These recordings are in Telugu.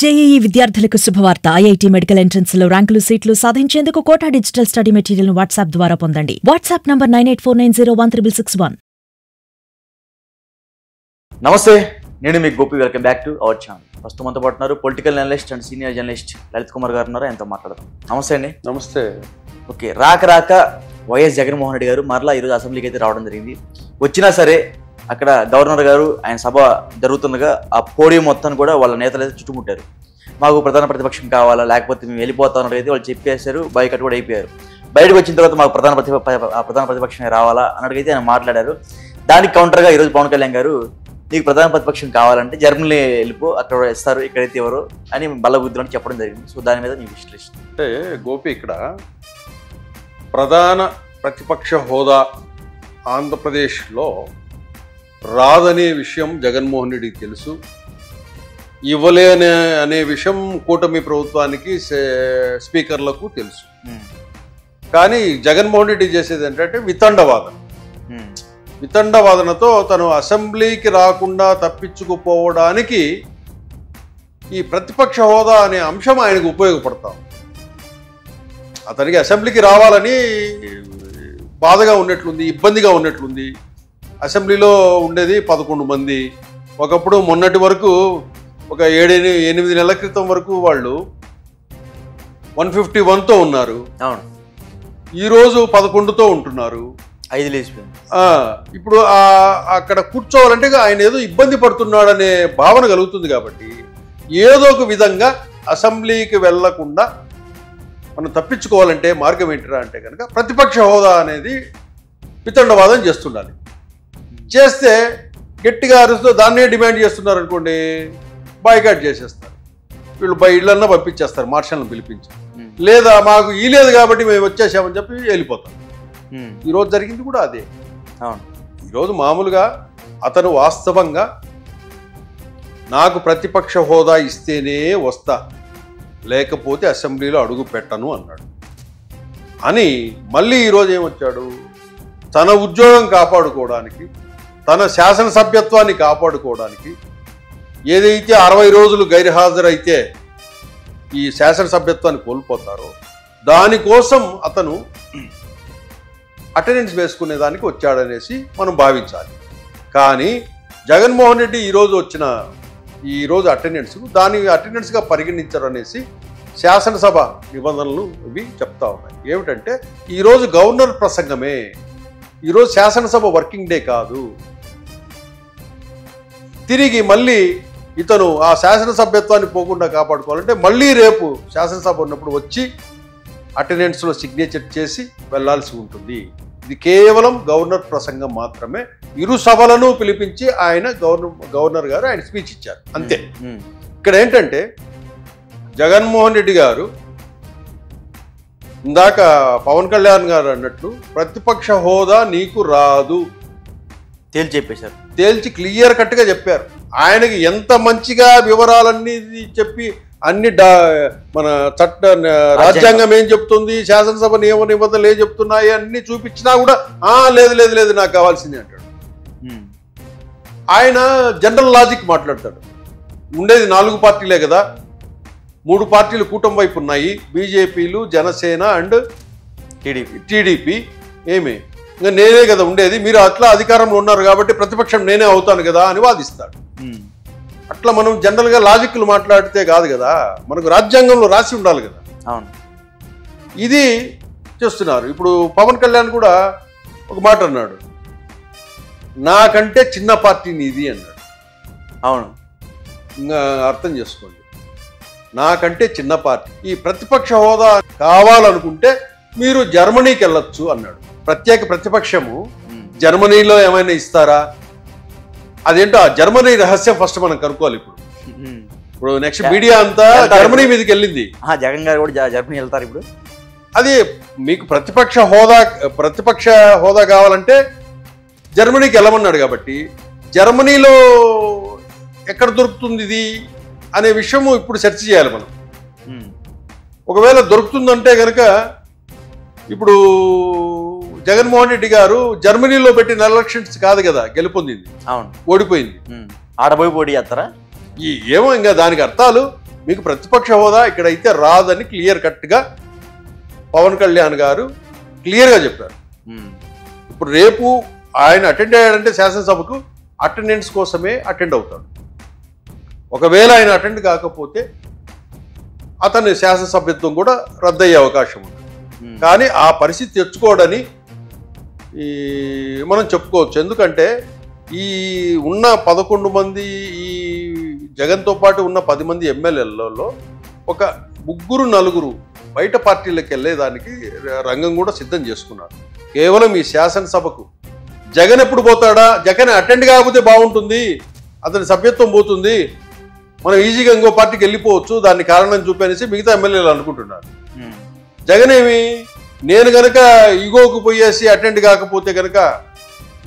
జేఈఈ విద్యార్థులకు శుభవార్త. ఐఐటీ మెడికల్ ఎంట్రన్స్ లో ర్యాంకులు సీట్లు సాధించేందుకు కోటా డిజిటల్ స్టడీ మెటీరియల్ ను వాట్సాప్ ద్వారా పొందండి. WhatsApp number 9849016661. నమస్తే, నేను మీ Gopi. Welcome back to our channel. First మనతో పాటున్నారు political analyst and senior journalist Lalit Kumar గారు ఉన్నారు. ఆయనతో మాట్లాడదాం. నమస్తే అండి. నమస్తే. ఓకే, రాక వైఎస్ జగన్మోహన్ రెడ్డి గారు మరలా ఈరోజు అసెంబ్లీకి అయితే రావడం జరిగింది. వచ్చినా సరే అక్కడ గవర్నర్ గారు ఆయన సభ జరుగుతుండగా ఆ పోడియం మొత్తాన్ని కూడా వాళ్ళ నేతలు అయితే చుట్టుముట్టారు. మాకు ప్రధాన ప్రతిపక్షం కావాలా, లేకపోతే మేము వెళ్ళిపోతామని అయితే వాళ్ళు చెప్పేశారు. బైకట్ కూడా అయిపోయారు. బయటకు వచ్చిన తర్వాత మాకు ప్రధాన ప్రతిపక్షమే రావాలా అన్నట్టుగైతే ఆయన మాట్లాడారు. దానికి కౌంటర్గా ఈరోజు పవన్ కళ్యాణ్ గారు, నీకు ప్రధాన ప్రతిపక్షం కావాలంటే జర్మనీ వెళ్ళిపో, అక్కడ ఇస్తారు, ఇక్కడైతే ఎవరు అని బల్లబుద్ధులని చెప్పడం జరిగింది. సో దాని మీద మీ విశ్లేషణ. అంటే గోపి, ఇక్కడ ప్రధాన ప్రతిపక్ష హోదా ఆంధ్రప్రదేశ్లో రాదనే విషయం జగన్మోహన్ రెడ్డికి తెలుసు. ఇవ్వలేనే అనే విషయం కూటమి ప్రభుత్వానికి స్పీకర్లకు తెలుసు. కానీ జగన్మోహన్ రెడ్డి చేసేది ఏంటంటే వితండవాదనతో తను అసెంబ్లీకి రాకుండా తప్పించుకుపోవడానికి ఈ ప్రతిపక్ష హోదా అనే అంశం ఆయనకు ఉపయోగపడతాం. అతనికి అసెంబ్లీకి రావాలని బాధగా ఉన్నట్లుంది, ఇబ్బందిగా ఉన్నట్లుంది. అసెంబ్లీలో ఉండేది 11 మంది. ఒకప్పుడు మొన్నటి వరకు ఒక 7-8 నెలల క్రితం వరకు వాళ్ళు 151తో ఉన్నారు. అవును, ఈరోజు 11తో ఉంటున్నారు. 5 లేచిపోయింది. ఇప్పుడు అక్కడ కూర్చోవాలంటే ఆయన ఏదో ఇబ్బంది పడుతున్నాడనే భావన కలుగుతుంది. కాబట్టి ఏదో ఒక విధంగా అసెంబ్లీకి వెళ్లకుండా మనం తప్పించుకోవాలంటే మార్గం ఏంటిరా అంటే కనుక ప్రతిపక్ష హోదా అనేది వితండవాదం చేస్తుండాలి. చేస్తే గట్టిగా అరుస్తూ దాన్నే డిమాండ్ చేస్తున్నారు అనుకోండి, బాయ్కాట్ చేసేస్తారు. వీళ్ళు ఇళ్ళన్నా పంపించేస్తారు, మార్షల్ని పిలిపించి. లేదా మాకు ఈ లేదు కాబట్టి మేము వచ్చేసామని చెప్పి వెళ్ళిపోతాం. ఈరోజు జరిగింది కూడా అదే. ఈరోజు మామూలుగా అతను వాస్తవంగా నాకు ప్రతిపక్ష హోదా ఇస్తేనే వస్తా, లేకపోతే అసెంబ్లీలో అడుగు పెట్టను అన్నాడు. అని మళ్ళీ ఈరోజు ఏమొచ్చాడు, తన ఉద్యోగం కాపాడుకోవడానికి, తన శాసనసభ్యత్వాన్ని కాపాడుకోవడానికి, ఏదైతే 60 రోజులు గైర్హాజరైతే ఈ శాసనసభ్యత్వాన్ని కోల్పోతారో దానికోసం అతను అటెండెన్స్ వేసుకునేదానికి వచ్చాడనేసి మనం భావించాలి. కానీ జగన్మోహన్ రెడ్డి ఈరోజు దాన్ని అటెండెన్స్గా పరిగణించరు అనేసి శాసనసభ నిబంధనలు ఇవి చెప్తా ఉన్నాయి. ఏమిటంటే ఈరోజు గవర్నర్ ప్రసంగమే, ఈరోజు శాసనసభ వర్కింగ్ డే కాదు. తిరిగి మళ్ళీ ఇతను ఆ శాసనసభ్యత్వాన్ని పోకుండా కాపాడుకోవాలంటే మళ్ళీ రేపు శాసనసభ ఉన్నప్పుడు వచ్చి అటెండెన్స్లో సిగ్నేచర్ చేసి వెళ్లాల్సి ఉంటుంది. ఇది కేవలం గవర్నర్ ప్రసంగం మాత్రమే. ఇరు సభలను పిలిపించి గవర్నర్ గారు ఆయన స్పీచ్ ఇచ్చారు, అంతే. ఇక్కడ ఏంటంటే జగన్మోహన్ రెడ్డి గారు ఇందాక పవన్ కళ్యాణ్ గారు అన్నట్లు ప్రతిపక్ష హోదా నీకు రాదు తేల్చి క్లియర్ కట్గా చెప్పారు. ఆయనకి ఎంత మంచిగా వివరాలన్నీ చెప్పి అన్ని మన రాజ్యాంగం ఏం చెప్తుంది, శాసనసభ నియమ నిబంధనలు ఏం చెప్తున్నాయి అన్ని చూపించినా కూడా లేదు నాకు కావాల్సింది అంటాడు. ఆయన జనరల్ లాజిక్ మాట్లాడతాడు. ఉండేది 4 పార్టీలే కదా, 3 పార్టీలు కూటమి వైపు ఉన్నాయి, బీజేపీలు, జనసేన అండ్ టీడీపీ. ఏమి ఇంకా నేనే కదా ఉండేది, మీరు అట్లా అధికారంలో ఉన్నారు కాబట్టి ప్రతిపక్షం నేనే అవుతాను కదా అని వాదిస్తాడు. అట్లా మనం జనరల్గా లాజిక్లు మాట్లాడితే కాదు కదా, మనకు రాజ్యాంగంలో రాసి ఉండాలి కదా. అవును, ఇది చేస్తున్నారు. ఇప్పుడు పవన్ కళ్యాణ్ కూడా ఒక మాట అన్నాడు, నాకంటే చిన్న పార్టీ నీది అన్నాడు. అవును, ఇంకా అర్థం చేసుకోండి, నాకంటే చిన్న పార్టీ, ఈ ప్రతిపక్ష హోదా కావాలనుకుంటే మీరు జర్మనీకి వెళ్ళొచ్చు అన్నాడు. ప్రత్యేక ప్రతిపక్షము జర్మనీలో ఏమైనా ఇస్తారా? అదేంటో ఆ జర్మనీ రహస్యం ఫస్ట్ మనం కనుక్కోవాలి. ఇప్పుడు నెక్స్ట్ మీడియా అంతా జర్మనీ మీదకి వెళ్ళింది. జగన్ గారు కూడా జర్మనీ వెళ్తారు ఇప్పుడు. అది మీకు ప్రతిపక్ష హోదా కావాలంటే జర్మనీకి వెళ్ళమన్నాడు. కాబట్టి జర్మనీలో ఎక్కడ దొరుకుతుంది ఇది అనే విషయము ఇప్పుడు సెర్చ్ చేయాలి మనం. ఒకవేళ దొరుకుతుందంటే కనుక ఇప్పుడు జగన్మోహన్ రెడ్డి గారు జర్మనీలో పెట్టిన ఎలక్షన్స్ కాదు కదా గెలుపొందింది. అవును, ఓడిపోయింది. ఆడబోయి పోటీ చేస్తారా? ఏమో ఇంకా దానికి అర్థాలు మీకు ప్రతిపక్ష హోదా ఇక్కడైతే రాదని క్లియర్ కట్గా పవన్ కళ్యాణ్ గారు క్లియర్గా చెప్పారు. ఇప్పుడు రేపు ఆయన అటెండ్ అయ్యాడంటే శాసనసభకు అటెండెన్స్ కోసమే అటెండ్ అవుతాడు. ఒకవేళ ఆయన అటెండ్ కాకపోతే అతని శాసనసభ్యత్వం కూడా రద్దయ్యే అవకాశం ఉంది. కానీ ఆ పరిస్థితి తెచ్చుకోవడని మనం చెప్పుకోవచ్చు. ఎందుకంటే ఈ ఉన్న 11 మంది, ఈ జగన్తో పాటు ఉన్న 10 మంది ఎమ్మెల్యేలలో ఒక 3-4 బయట పార్టీలకు వెళ్ళేదానికి రంగం కూడా సిద్ధం చేసుకున్నారు. కేవలం ఈ శాసనసభకు జగన్ ఎప్పుడు పోతాడా, జగన్ అటెండ్ కాకపోతే బాగుంటుంది, అతని సభ్యత్వం పోతుంది, మనం ఈజీగా ఇంకో పార్టీకి వెళ్ళిపోవచ్చు, దాన్ని కారణం చూపేసి మిగతా ఎమ్మెల్యేలు అనుకుంటున్నారు. జగన్ ఏమి, నేను గనక ఈగోకు పోయేసి అటెండ్ కాకపోతే కనుక,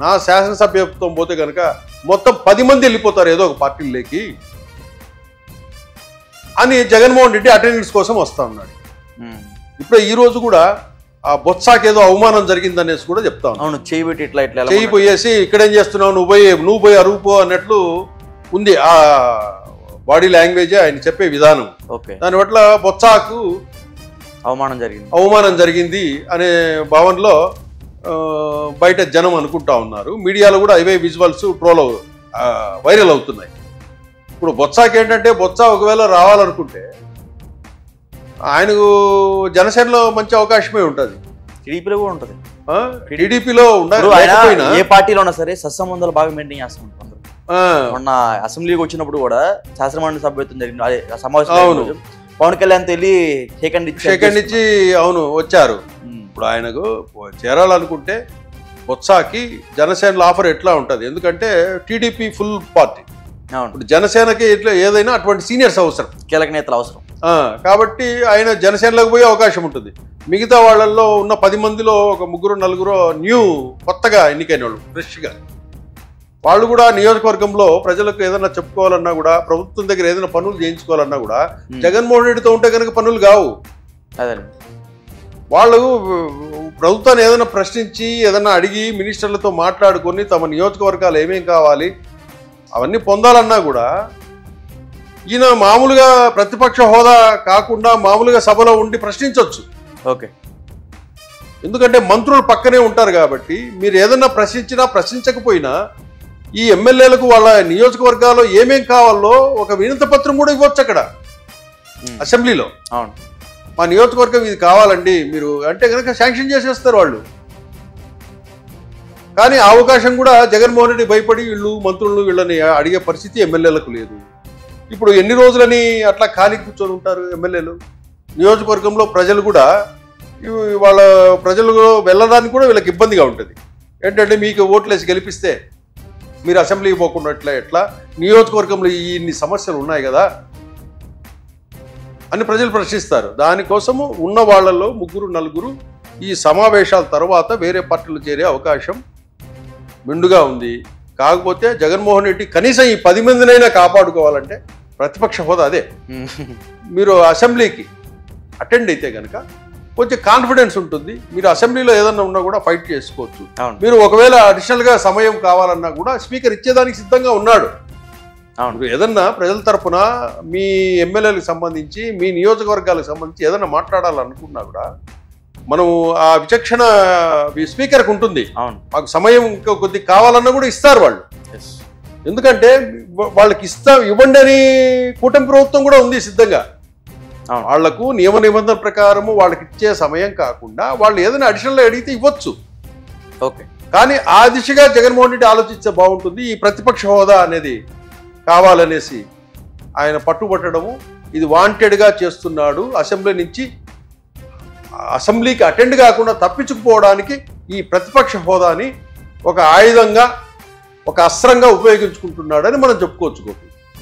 నా శాసనసభ్యత్వం పోతే కనుక మొత్తం 10 మంది వెళ్ళిపోతారు ఏదో ఒక పార్టీలోకి అని జగన్మోహన్ రెడ్డి అటెండెన్స్ కోసం వస్తా ఉన్నాడు. ఇప్పుడు ఈ రోజు కూడా ఆ బొత్సాకి ఏదో అవమానం జరిగిందనేసి కూడా చెప్తా ఉన్నాను. చేయి పోయేసి ఇక్కడేం చేస్తున్నావు, నువ్వు పోయి అరుగుపో అన్నట్లు ఉంది ఆ బాడీ లాంగ్వేజ్, ఆయన చెప్పే విధానం. దాని పట్ల బొత్సాకు అవమానం జరిగింది అనే భావనలో బయట జనం అనుకుంటా ఉన్నారు. మీడియాలో కూడా అవే విజువల్స్ వైరల్ అవుతున్నాయి. ఇప్పుడు బొత్సాకి ఏంటంటే, బొత్స ఒకవేళ రావాలనుకుంటే ఆయనకు జనసేనలో మంచి అవకాశమే ఉంటుంది, టీడీపీలో కూడా ఉంటుంది. టీడీపీలో ఏ పార్టీలో ఉన్నా సరే సత్సంబంధాలు బాగా మెయింటైన్ చేస్తూ ఉంటారు. మొన్న అసెంబ్లీకి వచ్చినప్పుడు కూడా శాసనమండలి సభ్యత్వం జరిగింది, అదే సమావేశం. పవన్ కళ్యాణ్ వెళ్ళి షేకండ్ ఇచ్చి అవును వచ్చారు. ఇప్పుడు ఆయనకు చేరాలనుకుంటే బొత్సాకి జనసేనలో ఆఫర్ ఎట్లా ఉంటుంది, ఎందుకంటే టీడీపీ ఫుల్ పార్టీ, ఇప్పుడు జనసేనకి ఇట్లా ఏదైనా అటువంటి సీనియర్స్ అవసరం, కీలక నేతలు అవసరం. కాబట్టి ఆయన జనసేనలోకి పోయే అవకాశం ఉంటుంది. మిగతా వాళ్ళల్లో ఉన్న 10 మందిలో ఒక 3-4 న్యూ కొత్తగా ఎన్నికైన వాళ్ళు ఫ్రెష్గా, వాళ్ళు కూడా నియోజకవర్గంలో ప్రజలకు ఏదైనా చెప్పుకోవాలన్నా కూడా, ప్రభుత్వం దగ్గర ఏదైనా పనులు చేయించుకోవాలన్నా కూడా జగన్మోహన్ రెడ్డితో ఉంటే కనుక పనులు కావు. వాళ్ళు ప్రభుత్వాన్ని ఏదైనా ప్రశ్నించి ఏదైనా అడిగి మినిస్టర్లతో మాట్లాడుకొని తమ నియోజకవర్గాలు ఏమేం కావాలి అవన్నీ పొందాలన్నా కూడా ఈయన మామూలుగా ప్రతిపక్ష హోదా కాకుండా మామూలుగా సభలో ఉండి ప్రశ్నించవచ్చు. ఎందుకంటే మంత్రులు పక్కనే ఉంటారు కాబట్టి మీరు ఏదన్నా ప్రశ్నించకపోయినా ఈ ఎమ్మెల్యేలకు వాళ్ళ నియోజకవర్గాల్లో ఏమేం కావాలో ఒక వినతి పత్రం కూడా ఇవ్వచ్చు అక్కడ అసెంబ్లీలో. మా నియోజకవర్గం ఇది కావాలండి మీరు అంటే కనుక శాంక్షన్ చేసేస్తారు వాళ్ళు. కానీ ఆ అవకాశం కూడా జగన్మోహన్ రెడ్డి భయపడి మంత్రులు వీళ్ళని అడిగే పరిస్థితి ఎమ్మెల్యేలకు లేదు. ఇప్పుడు ఎన్ని రోజులని అట్లా ఖాళీ కూర్చొని ఉంటారు ఎమ్మెల్యేలు? నియోజకవర్గంలో ప్రజలు కూడా ప్రజలు వెళ్ళడానికి కూడా వీళ్ళకి ఇబ్బందిగా ఉంటుంది. ఏంటంటే మీకు ఓట్లేసి గెలిపిస్తే మీరు అసెంబ్లీకి పోకుండా ఎట్లా, నియోజకవర్గంలో ఇన్ని సమస్యలు ఉన్నాయి కదా అని ప్రజలు ప్రశ్నిస్తారు. దానికోసము ఉన్న వాళ్ళల్లో 3-4 ఈ సమావేశాల తర్వాత వేరే పార్టీలు చేరే అవకాశం మెండుగా ఉంది. కాకపోతే జగన్మోహన్ రెడ్డి కనీసం ఈ 10 మందినైనా కాపాడుకోవాలంటే ప్రతిపక్ష హోదా అదే. మీరు అసెంబ్లీకి అటెండ్ అయితే కనుక కొంచెం కాన్ఫిడెన్స్ ఉంటుంది, మీరు అసెంబ్లీలో ఏదన్నా ఉన్నా కూడా ఫైట్ చేసుకోవచ్చు. మీరు ఒకవేళ అడిషనల్గా సమయం కావాలన్నా కూడా స్పీకర్ ఇచ్చేదానికి సిద్ధంగా ఉన్నాడు. ఏదన్నా ప్రజల తరఫున మీ ఎమ్మెల్యేలకు సంబంధించి మీ నియోజకవర్గాలకు సంబంధించి ఏదన్నా మాట్లాడాలనుకున్నా కూడా మనం ఆ విచక్షణ స్పీకర్కి ఉంటుంది. మాకు సమయం ఇంకా కొద్ది కావాలన్నా కూడా ఇస్తారు వాళ్ళు. ఎందుకంటే వాళ్ళకి ఇవ్వండి అని కూటమి ప్రభుత్వం కూడా ఉంది సిద్ధంగా. వాళ్లకు నియమ నిబంధన ప్రకారము వాళ్ళకి ఇచ్చే సమయం కాకుండా వాళ్ళు ఏదైనా అడిషనల్ అడిగితే ఇవ్వచ్చు. కానీ ఆ దిశగా జగన్మోహన్ రెడ్డి ఆలోచిస్తే బాగుంటుంది. ఈ ప్రతిపక్ష హోదా అనేది కావాలనేసి ఆయన పట్టుబట్టడము ఇది వాంటెడ్గా చేస్తున్నాడు. అసెంబ్లీకి అటెండ్ కాకుండా తప్పించుకుపోవడానికి ఈ ప్రతిపక్ష హోదాని ఒక ఆయుధంగా, ఒక అస్త్రంగా ఉపయోగించుకుంటున్నాడని మనం చెప్పుకోవచ్చు.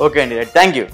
ఓకే అండి, థ్యాంక్ యూ.